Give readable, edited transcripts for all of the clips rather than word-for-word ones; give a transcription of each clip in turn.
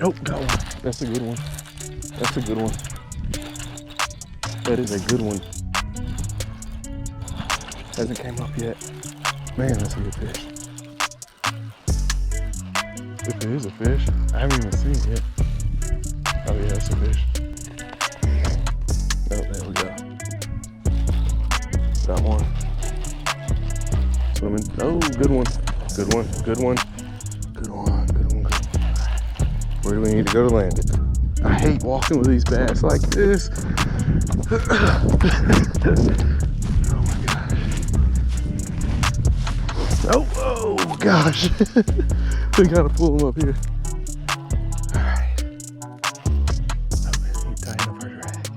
Oh, got one. That's a good one. That's a good one. That is a good one. Hasn't came up yet. Man, that's a good fish. If it is a fish, I haven't even seen it yet. Oh yeah, that's a fish. Oh, there we go. Got one. Swimming. Oh, good one. Good one. Good one. Good one. Good one. Good one. Where do we need to go to land it? I hate walking with these bass like this. Oh my gosh. Oh gosh. We gotta pull him up here. Alright. Oh, man, he's tying up our drag.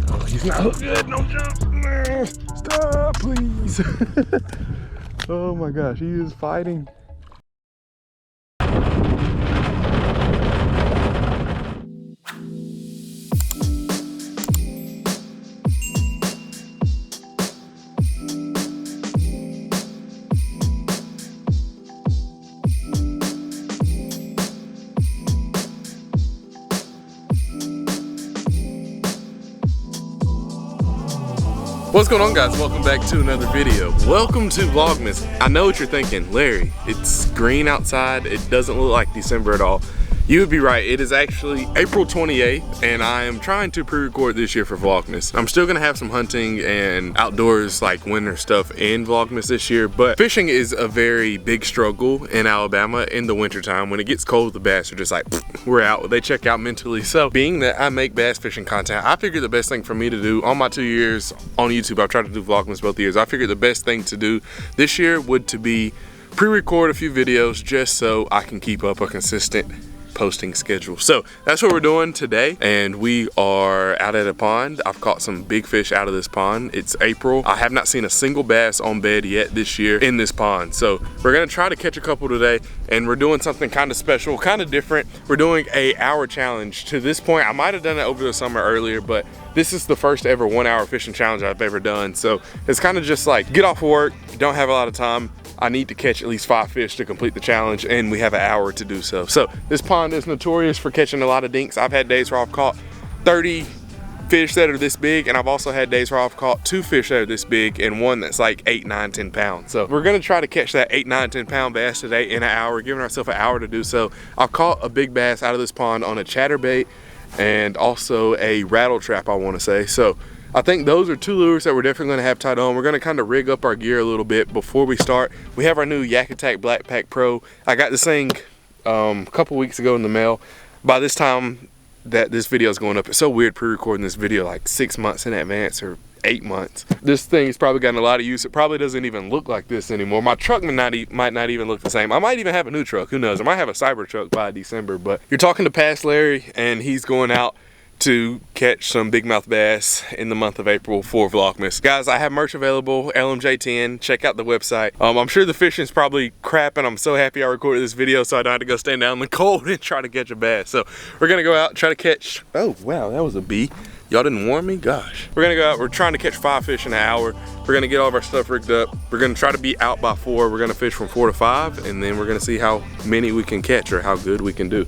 Oh, he's not hooked good. Don't jump. Stop, please. Oh my gosh, he is fighting. What's going on, guys? Welcome back to another video. Welcome to Vlogmas. I know what you're thinking, Larry, it's green outside. It doesn't look like December at all. You would be right. It is actually April 28th, and I am trying to pre-record this year for Vlogmas. I'm still gonna have some hunting and outdoors, like winter stuff in Vlogmas this year, but fishing is a very big struggle in Alabama in the wintertime. When it gets cold, the bass are just like, we're out. They check out mentally. So being that I make bass fishing content, I figured the best thing for me to do on my 2 years on YouTube, I've tried to do Vlogmas both years. I figured the best thing to do this year would to be pre-record a few videos just so I can keep up a consistent posting schedule. So that's what we're doing today, and we are out at a pond. I've caught some big fish out of this pond. It's April. I have not seen a single bass on bed yet this year in this pond, so we're gonna try to catch a couple today, and we're doing something kind of special, kind of different. We're doing a hour challenge. To this point, I might have done it over the summer earlier, but this is the first ever 1 hour fishing challenge I've ever done. So it's kind of just like, get off of work, don't have a lot of time, I need to catch at least 5 fish to complete the challenge, and we have an hour to do so. So this pond is notorious for catching a lot of dinks. I've had days where I've caught 30 fish that are this big, and I've also had days where I've caught 2 fish that are this big and one that's like 8, 9, 10 pounds. So we're gonna try to catch that 8, 9, 10 pound bass today in an hour, giving ourselves an hour to do so. I've caught a big bass out of this pond on a chatterbait and also a rattle trap, I wanna say. So I think those are 2 lures that we're definitely gonna have tied on. We're gonna kind of rig up our gear a little bit before we start. We have our new Yak Attack Black Pack Pro. I got this thing a couple weeks ago in the mail. By this time that this video is going up, it's so weird pre-recording this video like 6 months in advance or 8 months. This thing's probably gotten a lot of use. It probably doesn't even look like this anymore. My truck might not even look the same. I might even have a new truck, who knows? I might have a cyber truck by December. But you're talking to past Larry, and he's going out to catch some bigmouth bass in the month of April for Vlogmas. Guys, I have merch available, LMJ10. Check out the website. I'm sure the fishing's probably crap, and I'm so happy I recorded this video so I don't have to go stand down in the cold and try to catch a bass. So we're gonna go out and try to catch, oh wow, that was a bee. Y'all didn't warn me, gosh. We're gonna go out, we're trying to catch 5 fish in an hour. We're gonna get all of our stuff rigged up. We're gonna try to be out by 4. We're gonna fish from 4 to 5, and then we're gonna see how many we can catch or how good we can do.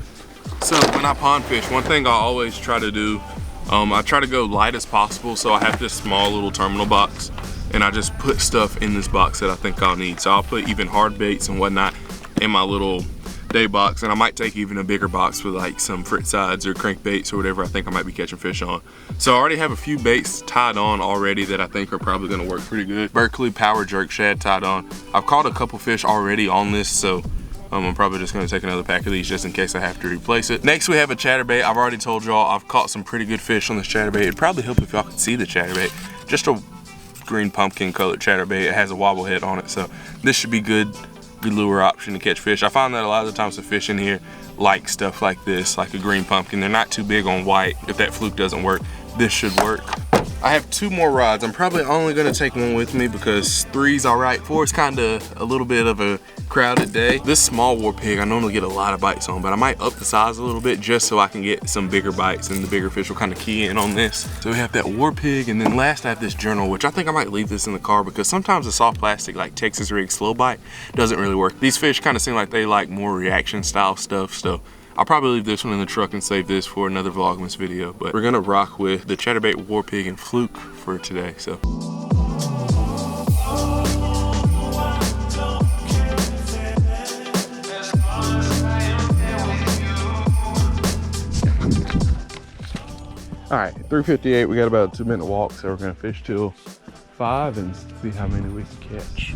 So when I pond fish, one thing I always try to do, I try to go light as possible. So I have this small little terminal box, and I just put stuff in this box that I think I'll need. So I'll put even hard baits and whatnot in my little day box, and I might take even a bigger box with like some fritz sides or crankbaits or whatever I think I might be catching fish on. So I already have a few baits tied on already that I think are probably gonna work pretty good. Berkeley Power Jerk Shad tied on. I've caught a couple fish already on this, so I'm probably just gonna take another pack of these just in case I have to replace it. Next we have a chatterbait. I've already told y'all I've caught some pretty good fish on this chatterbait. It'd probably help if y'all could see the chatterbait. Just a green pumpkin colored chatterbait. It has a wobble head on it, so this should be good lure option to catch fish. I find that a lot of the times the fish in here like stuff like this, like a green pumpkin. They're not too big on white. If that fluke doesn't work, this should work. I have 2 more rods. I'm probably only gonna take one with me because 3's all right. 4's kind of a little bit of a crowded day. This small war pig I normally get a lot of bites on, but I might up the size a little bit just so I can get some bigger bites and the bigger fish will kind of key in on this. So we have that war pig, and then last I have this journal, which I think I might leave this in the car because sometimes the soft plastic like Texas rig slow bite doesn't really work. These fish kind of seem like they like more reaction style stuff, so I'll probably leave this one in the truck and save this for another Vlogmas video, but we're gonna rock with the chatterbait, war pig, and fluke for today, so. All right, 3:58, we got about a 2-minute walk, so we're gonna fish till 5 and see how many we can catch.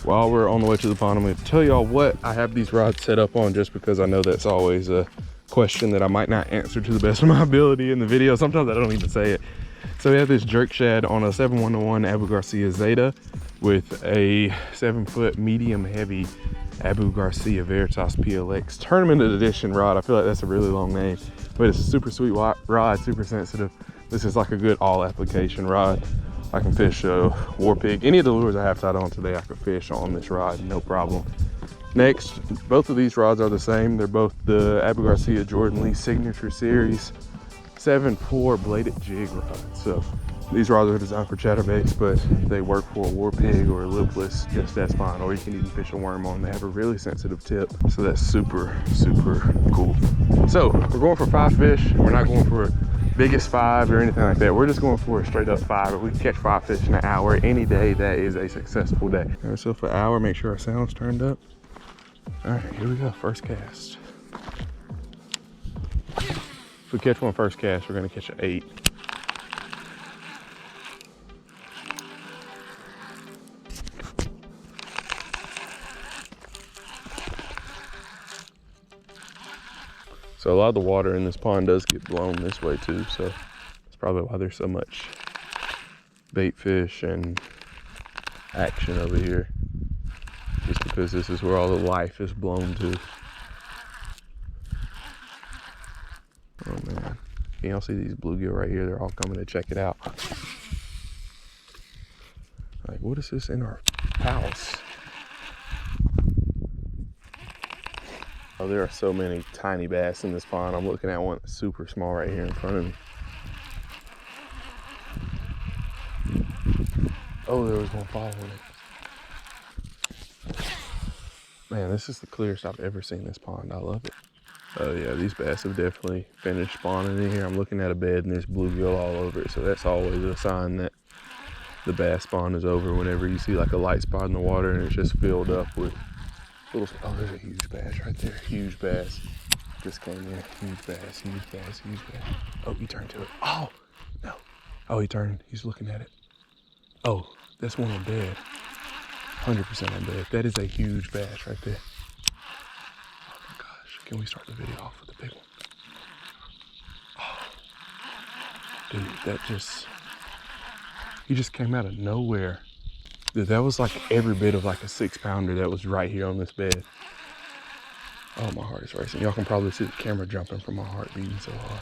While we're on the way to the pond, I'm gonna tell y'all what I have these rods set up on, just because I know that's always a question that I might not answer to the best of my ability in the video. Sometimes I don't even say it. So we have this jerk shad on a 7-1-1 Abu Garcia Zeta with a 7-foot medium heavy Abu Garcia Veritas PLX Tournament Edition rod. I feel like that's a really long name, but it's a super sweet rod, super sensitive. This is like a good all application rod. I can fish a war pig. Any of the lures I have tied on today, I could fish on this rod, no problem. Next, both of these rods are the same. They're both the Abu Garcia Jordan Lee Signature Series 7-4 bladed jig rod. So these rods are designed for chatterbaits, but they work for a war pig or a lipless just as fine, or you can even fish a worm on. They have a really sensitive tip, so that's super, super cool. So we're going for 5 fish. We're not going for biggest 5 or anything like that. We're just going for a straight up 5. If we can catch 5 fish in an hour any day, that is a successful day. All right, so for an hour, make sure our sound's turned up. All right, here we go, first cast. If we catch one first cast, we're gonna catch an 8. So a lot of the water in this pond does get blown this way too, so that's probably why there's so much bait fish and action over here. Just because this is where all the life is blown to. Oh man, can y'all see these bluegill right here? They're all coming to check it out. Like, what is this in our house? Oh, there are so many tiny bass in this pond. I'm looking at one that's super small right here in front of me. Oh, there was one following it. Man, this is the clearest I've ever seen this pond. I love it. Oh yeah, these bass have definitely finished spawning in here. I'm looking at a bed and there's bluegill all over it, so that's always a sign that the bass spawn is over. Whenever you see like a light spot in the water and it's just filled up with little, oh, there's a huge bass right there. Huge bass. Just came in. Huge bass, huge bass, huge bass. Oh, he turned to it. Oh, no. Oh, he turned. He's looking at it. Oh, that's one on bed. 100% on bed. That is a huge bass right there. Oh my gosh. Can we start the video off with the big one? Oh. Dude, that just, he just came out of nowhere. Dude, that was like every bit of like a 6-pounder that was right here on this bed. Oh, my heart is racing. Y'all can probably see the camera jumping from my heart beating so hard.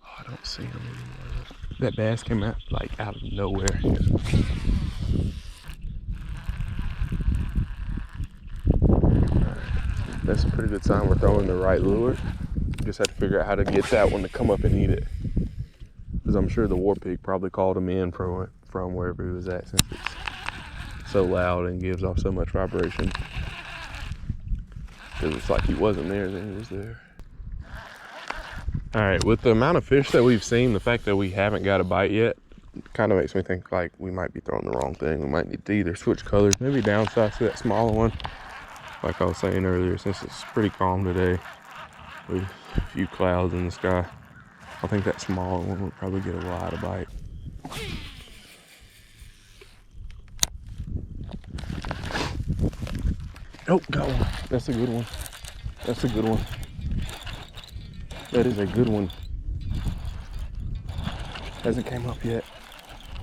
Oh, I don't see him anymore. That bass came out like out of nowhere. That's a pretty good sign we're throwing the right lure. Just had to figure out how to get that one to come up and eat it. Because I'm sure the war pig probably called him in from wherever he was at, since it's so loud and gives off so much vibration. Because it's like he wasn't there, then he was there. All right, with the amount of fish that we've seen, the fact that we haven't got a bite yet kind of makes me think like we might be throwing the wrong thing. We might need to either switch colors, maybe downsize to that smaller one. Like I was saying earlier, since it's pretty calm today with a few clouds in the sky, I think that smaller one will probably get a lot of bite. Oh, got one. That's a good one. That's a good one. That is a good one. Hasn't came up yet.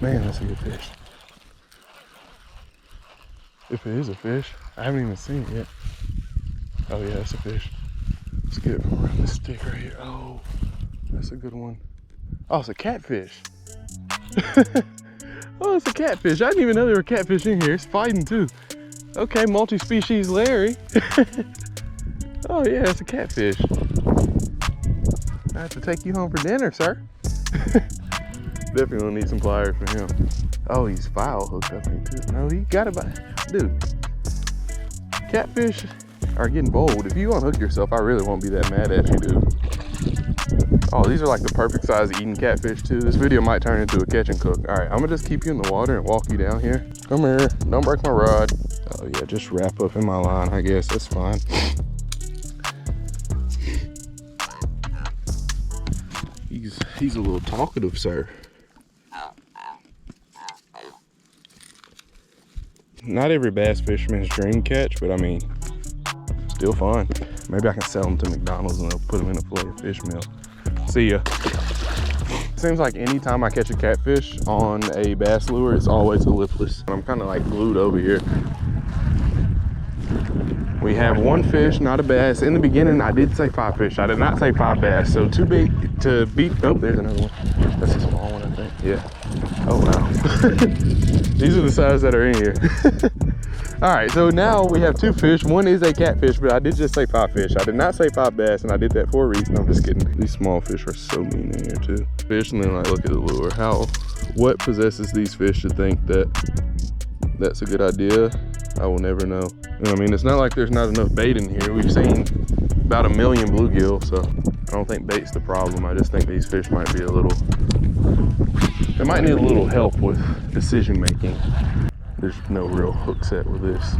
Man, that's a good fish. If it is a fish, I haven't even seen it yet. Oh yeah, it's a fish. Let's get it from around this stick right here. Oh, that's a good one. Oh, it's a catfish. Oh, it's a catfish. I didn't even know there were catfish in here. It's fighting too. Okay, multi-species Larry. Oh yeah, it's a catfish. I have to take you home for dinner, sir. Definitely gonna need some pliers for him. Oh, he's foul hooked, I think too. No, he got it by, dude. Catfish are getting bold. If you unhook yourself, I really won't be that mad at you, dude. Oh, these are like the perfect size eating catfish too. This video might turn into a catch and cook. All right, I'm gonna just keep you in the water and walk you down here. Come here, don't break my rod. Oh yeah, just wrap up in my line, I guess, that's fine. He's a little talkative, sir. Not every bass fisherman's dream catch, but I mean, still fun. Maybe I can sell them to McDonald's and they'll put them in a fillet of fish meal. See ya. Seems like anytime I catch a catfish on a bass lure, it's always a lipless. I'm kind of like glued over here. We have one fish, not a bass. In the beginning, I did say 5 fish. I did not say 5 bass. So too big to beat. Oh, there's another one. That's a small one, I think. Yeah. Oh, wow. These are the size that are in here. All right, so now we have 2 fish. One is a catfish, but I did just say 5 fish. I did not say 5 bass, and I did that for a reason. I'm just kidding. These small fish are so mean in here too. Fish, and then I look at the lure. What possesses these fish to think that that's a good idea? I will never know. I mean, it's not like there's not enough bait in here. We've seen about 1 million bluegill, so I don't think bait's the problem. I just think these fish might be they might need a little help with decision making. There's no real hook set with this.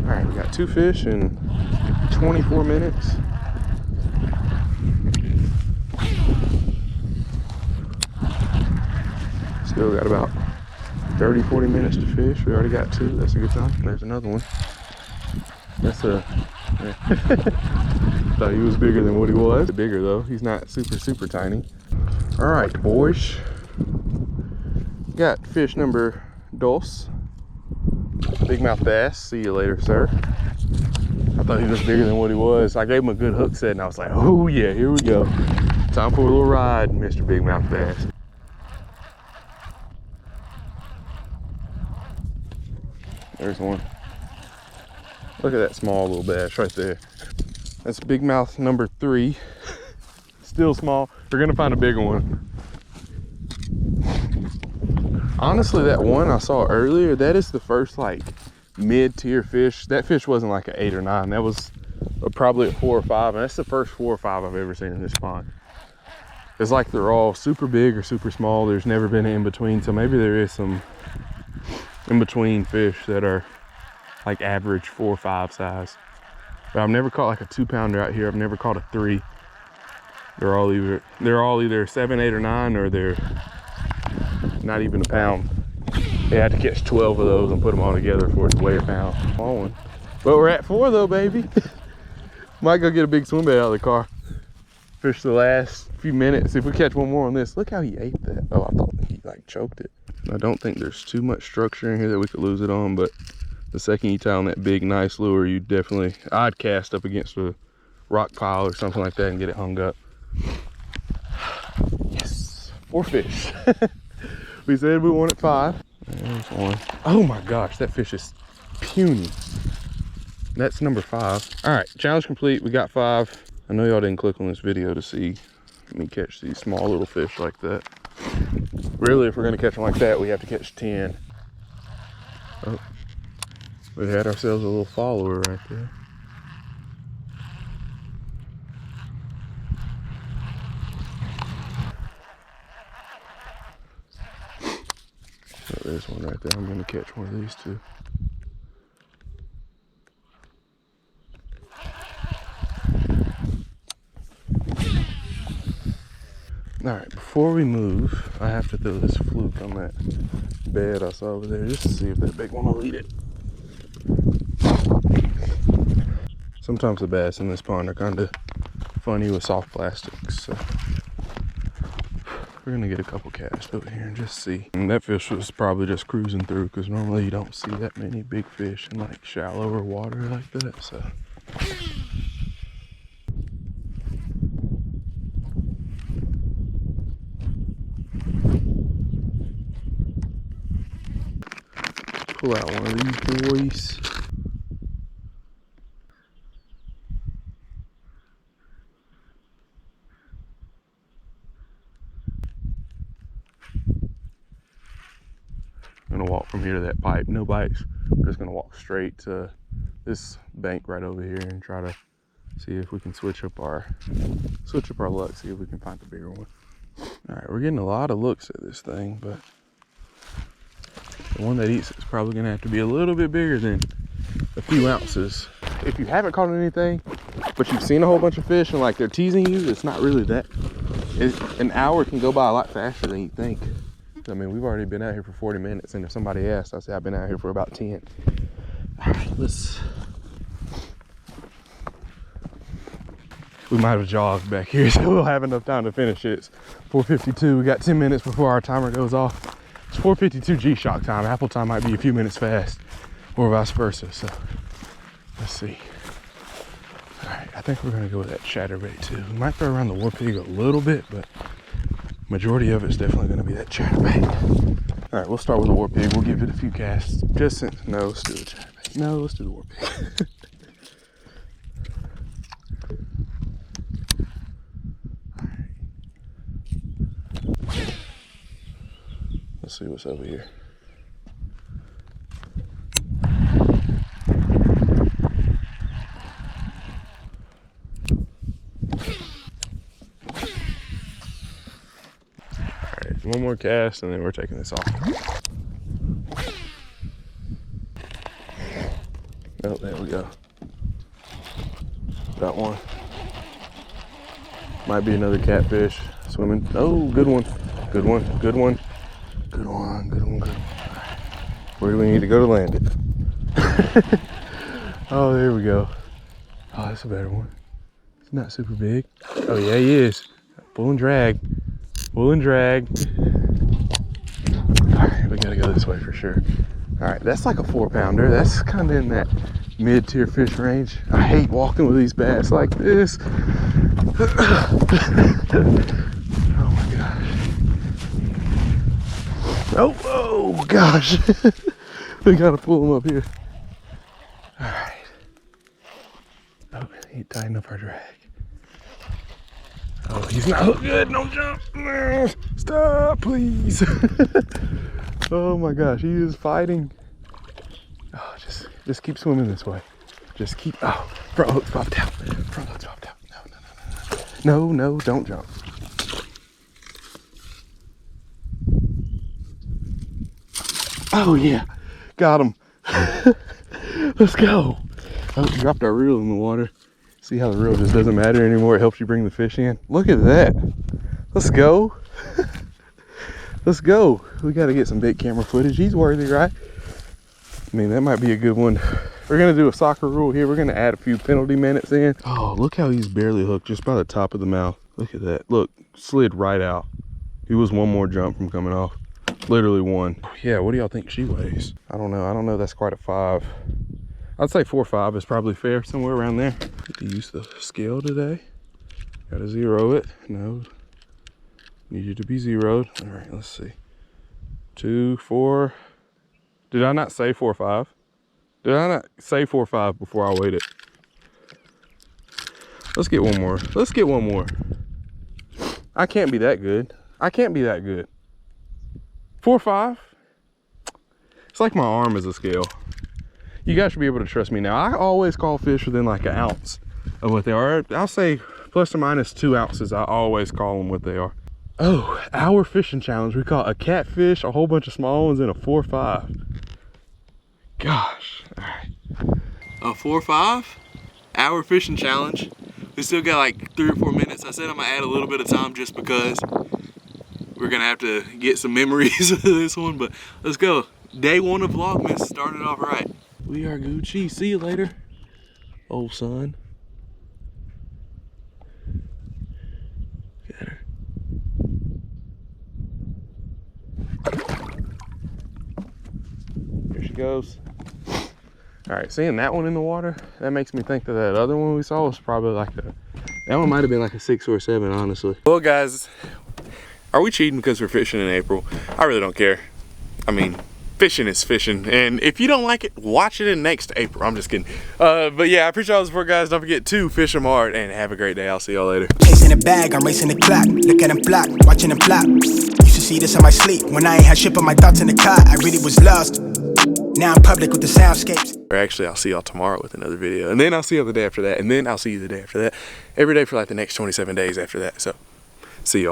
All right, we got 2 fish in 24 minutes. Still got about 30, 40 minutes to fish. We already got 2. That's a good time. There's another one. That's a, thought he was bigger than what he was. Bigger though. He's not super tiny. All right, boys. Got fish number 2. Bigmouth bass. See you later, sir. I thought he was bigger than what he was. I gave him a good hook set and I was like, oh yeah, here we go. Time for a little ride, Mr. Bigmouth bass. There's one. Look at that small little bass right there. That's bigmouth number 3. Still small. We're gonna find a bigger one. Honestly, that one I saw earlier, that is the first like mid-tier fish. That fish wasn't like an 8 or 9. That was probably a 4 or 5, and that's the first 4 or 5 I've ever seen in this pond. It's like they're all super big or super small. There's never been an in-between, so maybe there is some in-between fish that are like average 4 or 5 size. But I've never caught like a 2-pounder out here. I've never caught a 3. They're all either 7, 8, or 9, or they're not even a pound. They had to catch 12 of those and put them all together for it to weigh a pound. Small one. But we're at 4 though, baby. Might go get a big swim bait out of the car. Fish the last few minutes. If we catch one more on this, look how he ate that. Oh, I thought he like choked it. I don't think there's too much structure in here that we could lose it on, but the second you tie on that big nice lure, you definitely, I'd cast up against a rock pile or something like that and get it hung up. Yes, 4 fish. We said we wanted 5. There's one. Oh my gosh, that fish is puny. That's number 5. All right, challenge complete. We got 5. I know y'all didn't click on this video to see me catch these small little fish like that. Really, if we're gonna catch them like that, we have to catch 10. Oh, we had ourselves a little follower right there. Oh, there's one right there. I'm gonna catch one of these 2. All right, before we move, I have to throw this fluke on that bed I saw over there just to see if that big one will eat it. Sometimes the bass in this pond are kind of funny with soft plastics, so we're gonna get a couple casts over here and just see. And that fish was probably just cruising through because normally you don't see that many big fish in like shallower water like that, so. pull out one of these boys. I'm gonna walk from here to that pipe. No bites. We're just gonna walk straight to this bank right over here and try to see if we can switch up our luck, see if we can find the bigger one. All right, we're getting a lot of looks at this thing, but the one that eats is probably gonna have to be a little bit bigger than a few ounces. If you haven't caught anything, but you've seen a whole bunch of fish and like they're teasing you, it's not really that. An hour can go by a lot faster than you think. I mean, we've already been out here for 40 minutes, and if somebody asked, I say I've been out here for about 10. All right, we might have jogged back here, so we'll have enough time to finish it. It's 4:52. We got 10 minutes before our timer goes off. It's 4:52 G-Shock time. Apple time might be a few minutes fast, or vice versa. So let's see. All right, I think we're gonna go with that chatterbait too. We might throw around the war pig a little bit, but majority of it's definitely gonna be that chatterbait. All right, we'll start with the war pig. We'll give it a few casts. Just since, no, let's do the chatterbait. No, let's do the war pig. Let's see what's over here. Alright, one more cast and then we're taking this off. Oh, there we go. Got one. Might be another catfish swimming. Oh, good one. Good one, good one. Good one, good one, good one. Where do we need to go to land it? Oh, there we go. Oh, that's a better one. It's not super big. Oh yeah, he is. Pull and drag. Pull and drag. All right, we gotta go this way for sure. All right, that's like a 4-pounder. That's kind of in that mid-tier fish range. I hate walking with these bass like this. Oh gosh. We gotta pull him up here. All right. Oh, he tightened up our drag. Oh, he's not hooked good. Don't jump. Stop, please. Oh my gosh, he is fighting. Oh, just keep swimming this way. Just keep, oh, front hook's popped out. Front hook's popped out. No, don't jump. Oh yeah, got him. Let's go. Oh, we dropped our reel in the water. See how the reel just doesn't matter anymore. It helps you bring the fish in. Look at that. Let's go. Let's go. We got to get some big camera footage. He's worthy, right? I mean, that might be a good one. We're going to do a soccer rule here. We're going to add a few penalty minutes in. Oh, look how he's barely hooked just by the top of the mouth. Look at that. Look, slid right out. He was one more jump from coming off. Literally one. Yeah, what do y'all think she weighs? I don't know. That's quite a 5. I'd say 4 or 5 is probably fair, somewhere around there. Need to use the scale today. Gotta zero it. No. Need you to be zeroed. All right, let's see. 2, 4. Did I not say 4 or 5? Did I not say 4 or 5 before I weighed it? Let's get one more. Let's get one more. I can't be that good. I can't be that good. 4 or 5? It's like my arm is a scale. You guys should be able to trust me now. I always call fish within like an ounce of what they are. I'll say plus or minus 2 ounces. I always call them what they are. Oh, our fishing challenge. We caught a catfish, a whole bunch of small ones, and a 4 or 5. Gosh. All right. A 4 or 5? Our fishing challenge. We still got like 3 or 4 minutes. I said I'm gonna add a little bit of time just because we're gonna have to get some memories of this one, but let's go. Day 1 of Vlogmas started off right. We are Gucci. See you later, old son. Get her. Here she goes. All right, seeing that one in the water, that makes me think that that other one we saw was probably like that one might have been like a 6 or a 7, honestly. Well, guys, are we cheating because we're fishing in April? I really don't care. I mean, fishing is fishing. And if you don't like it, watch it in next April. I'm just kidding. But yeah, I appreciate all the support, guys. Don't forget to fish them hard and have a great day. I'll see y'all later. Chasing the bag, I'm racing the clock. Look at them flop, watching them flop. Used to see this in my sleep. When I ain't had shit on my thoughts in the car, I really was lost. Now I'm public with the soundscapes. Or actually, I'll see y'all tomorrow with another video. And then I'll see y'all the day after that. And then I'll see you the day after that. Every day for like the next 27 days after that. So, see y'all.